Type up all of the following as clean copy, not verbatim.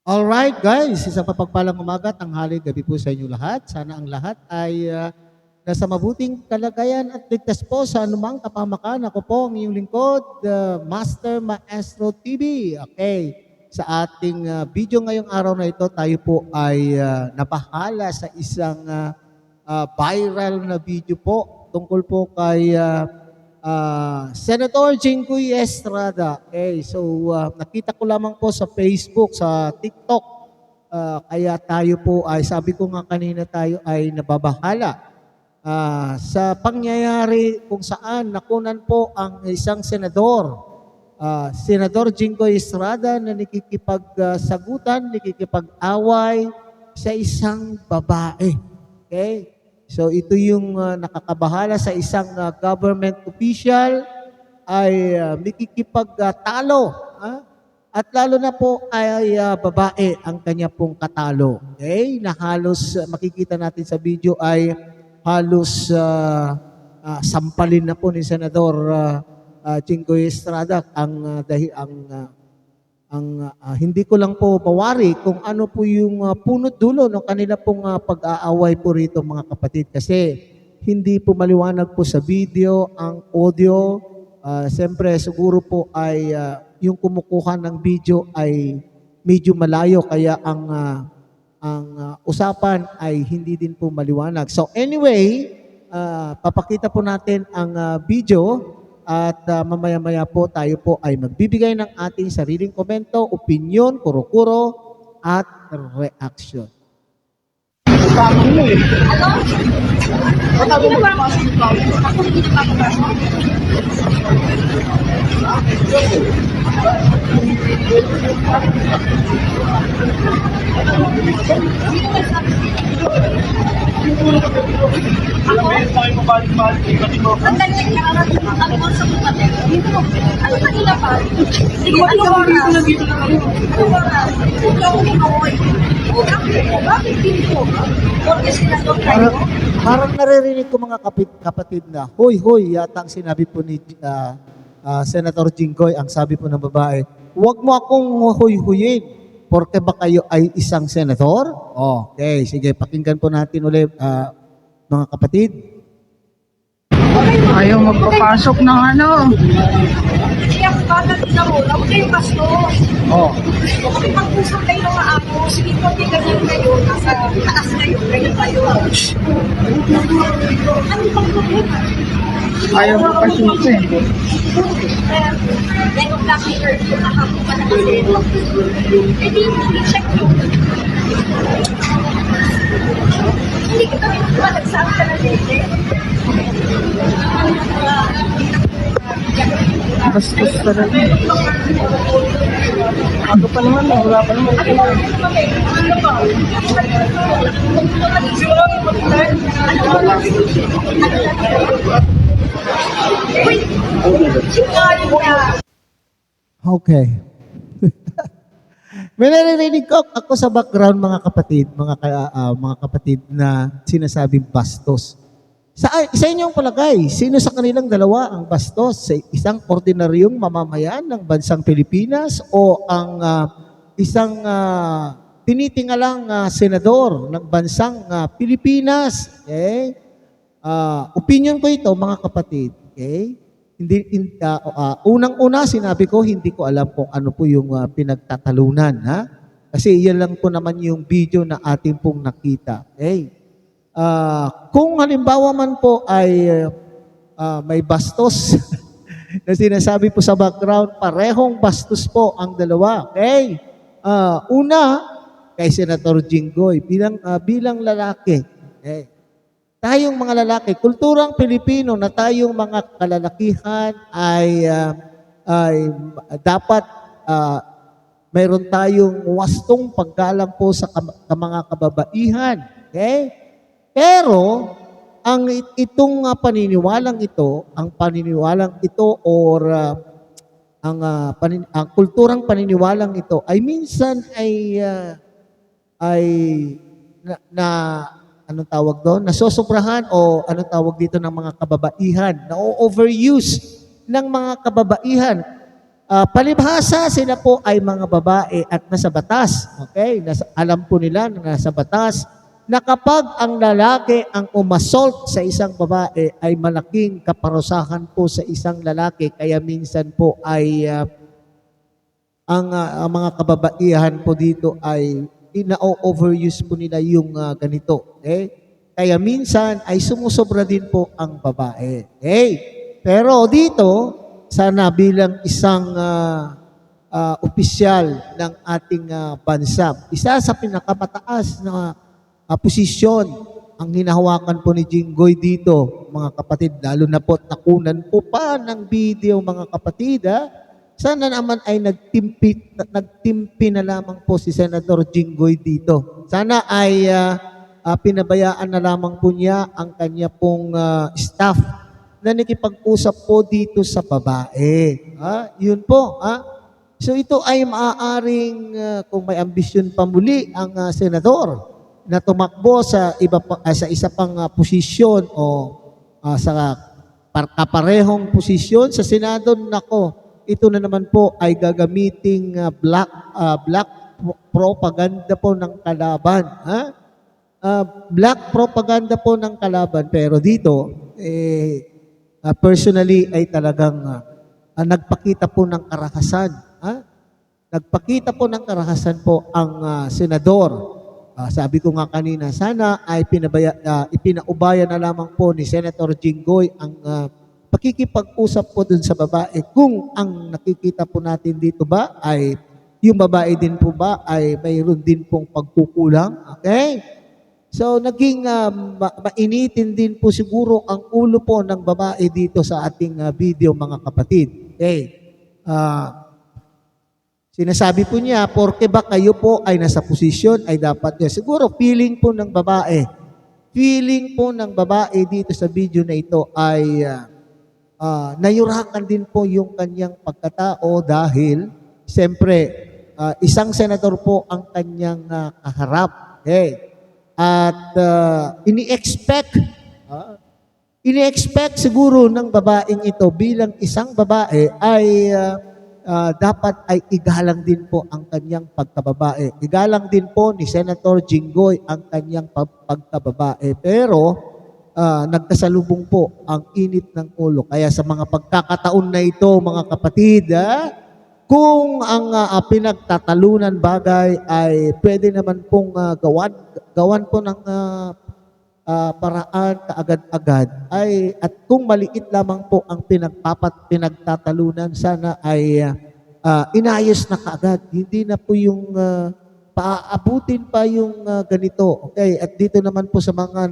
Alright guys, isang mapagpalang umaga, tanghali, gabi po sa inyo lahat. Sana ang lahat ay nasa mabuting kalagayan at ligtas po sa anumang kapahamakan. Ako po ang iyong lingkod, Master Maestro TV. Okay, sa ating video ngayong araw na ito, tayo po ay nabahala sa isang viral na video po tungkol po kay Senator Jinggoy Estrada. Okay, so nakita ko lamang po sa Facebook, sa TikTok. Kaya tayo po ay, sabi ko nga kanina, tayo ay nababahala sa pangyayari kung saan nakunan po ang isang senador, Senador Jinggoy Estrada, na nakikipagsagutan, nakikipag-away sa isang babae. Okay? So ito yung nakakabahala sa isang government official ay makikipagtalo. At lalo na po ay babae ang kanya pong katalo. Okay? Na halos makikita natin sa video ay halos sampalin na po ni Senador Jinggoy Estrada hindi ko lang po mawari kung ano po yung punot dulo ng kanila pong pag-aaway po rito, mga kapatid, kasi hindi po maliwanag po sa video ang audio. Siyempre siguro po ay yung kumukuha ng video ay medyo malayo, kaya ang usapan ay hindi din po maliwanag. So anyway, papakita po natin ang video. At mamaya-maya po tayo po ay magbibigay ng ating sariling komento, opinion, kuro-kuro, at reaction. Sandali, nakarating ako sa kapatid. Ano kanila pa? Sige, ano oras? Ano oras? Ikaw umihoy. Bakit dito? Porque sinasok kayo? Parang naririnig ko, mga kapatid, na hoy, yata ang sinabi po ni Senator Jinggoy. Ang sabi po ng babae, huwag mo akong huy-huyin porque ba kayo ay isang senador? Okay, sige, pakinggan po natin ulit, mga kapatid. Ayaw magpapasok ng ano. Kaya bata din ako, huwag kayong bastos. Kung mag-usap kayo ng maayos, sige po, di ganyan kayo, nasa taas kayo, ganyan kayo. Ano bang problema? Ayaw magpasok eh. Then, yung black leader, yung nakapong pa na kasi, eh di, check nyo. Hindi ka kami nagsabi ka na lete. Bastos talaga. Ako pa naman, wala pa naman. Okay. May naririnig ko ako sa background, mga kapatid, na sinasabing bastos. Sa inyong palagay, sino sa kanilang dalawa ang bastos? Sa isang ordinaryong mamamayan ng bansang Pilipinas o ang isang tinitingalang senador ng bansang Pilipinas? Okay? Opinion ko ito, mga kapatid. Okay? Unang-una, sinabi ko, hindi ko alam kung ano po yung pinagtatalunan. Kasi yan lang po naman yung video na ating pong nakita. Okay? Kung halimbawa man po ay may bastos na sinasabi po sa background, parehong bastos po ang dalawa. Okay? Una, kay Senator Jinggoy, bilang lalaki. Okay? Tayong mga lalaki, kulturang Pilipino na tayong mga kalalakihan ay dapat mayroon tayong wastong paggalang po sa mga kababaihan. Okay? Pero itong paniniwalang ito or ang kulturang paniniwalang ito ay minsan ay anong tawag doon? Nasosobrahan o anong tawag dito ng mga kababaihan? Na-overuse ng mga kababaihan. Palibhasa, sila po ay mga babae at nasa batas. Okay? Alam po nila na nasa batas na kapag ang lalaki ang umassault sa isang babae ay malaking kaparusahan po sa isang lalaki. Kaya minsan po ay ang mga kababaihan po dito ay ina-overuse po nila yung ganito. Okay? Kaya minsan ay sumusobra din po ang babae. Okay? Pero dito, sana bilang isang opisyal ng ating bansa, isa sa pinakamataas na posisyon ang hinahawakan po ni Jinggoy dito, mga kapatid, lalo na po takunan po pa ng video, mga kapatid, sana naman ay nagtimpi na lamang po si Senator Jinggoy dito. Sana ay pinabayaan na lamang po niya ang kanya pong staff na nakipag-usap po dito sa babae. Yun po. So ito ay maaaring kung may ambisyon pa muli ang senador na tumakbo sa sa isa pang posisyon o sa kaparehong posisyon sa Senado, nako, ito na naman po ay gagamiting black propaganda po ng kalaban. Black propaganda po ng kalaban, pero dito personally ay talagang nagpakita po ng karakasan. Nagpakita po ng karakasan po ang senador. Sabi ko nga kanina, sana ay ipinaubaya na lamang po ni Senator Jinggoy ang pakikipag-usap po dun sa babae. Kung ang nakikita po natin dito ba ay yung babae din po ba ay mayroon din pong pagkukulang. Okay? So, naging mainitin din po siguro ang ulo po ng babae dito sa ating video, mga kapatid. Okay. Sinasabi po niya, porke ba kayo po ay nasa posisyon, ay dapat niya. Siguro, feeling po ng babae. Feeling po ng babae dito sa video na ito ay nayurakan din po yung kanyang pagkatao dahil, siyempre, isang senador po ang kanyang kaharap. Okay. At ini-expect siguro ng babaeng ito bilang isang babae ay dapat ay igalang din po ang kanyang pagkababae. Igalang din po ni Senator Jinggoy ang kanyang pagkababae. Pero nagkasalubong po ang init ng ulo. Kaya sa mga pagkakataon na ito, mga kapatid, kung ang pinagtatalunan bagay ay pwede naman pong gawan po ng paraan kaagad-agad at kung maliit lamang po ang pinagtatalunan, sana ay inayos na kaagad. Hindi na po yung paaabutin pa yung ganito. Okay, at dito naman po sa mga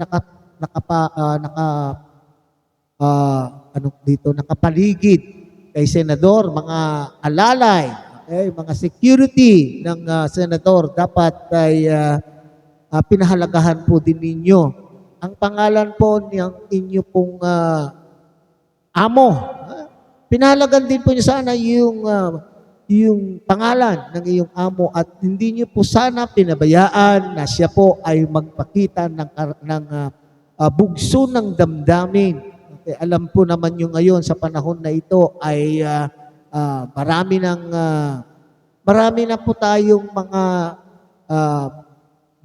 nakapaligid kay Senador, mga alalay, okay, mga security ng Senador, dapat ay pinahalagahan po din ninyo ang pangalan po ng inyo pong amo. Pinahalagan din po niyo sana yung pangalan ng iyong amo at hindi niyo po sana pinabayaan na siya po ay magpakita ng bugso ng damdamin. Alam po naman yung ngayon sa panahon na ito ay marami na po tayong mga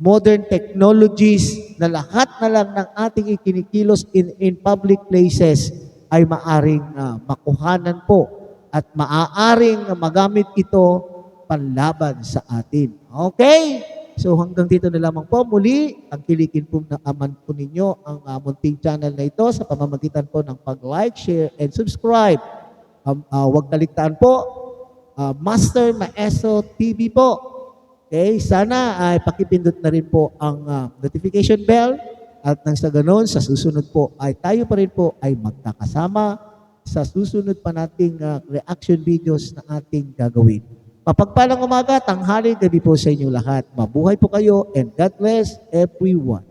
modern technologies na lahat na lang ng ating ikinikilos in public places ay maaring makuhanan po at maaaring magamit ito panlaban sa atin. Okay? So hanggang dito na lamang po. Muli, ang kilikin po na aman po ninyo ang munting channel na ito sa pamamagitan po ng pag-like, share, and subscribe. Huwag kaligtaan po, Master Maeso TV po. Okay, sana ay pakipindot na rin po ang notification bell at nang sa ganon, sa susunod po ay tayo pa rin po ay magkakasama sa susunod pa nating reaction videos na ating gagawin. Mapagpalang umaga, tanghali, gabi po sa inyo lahat. Mabuhay po kayo and God bless everyone.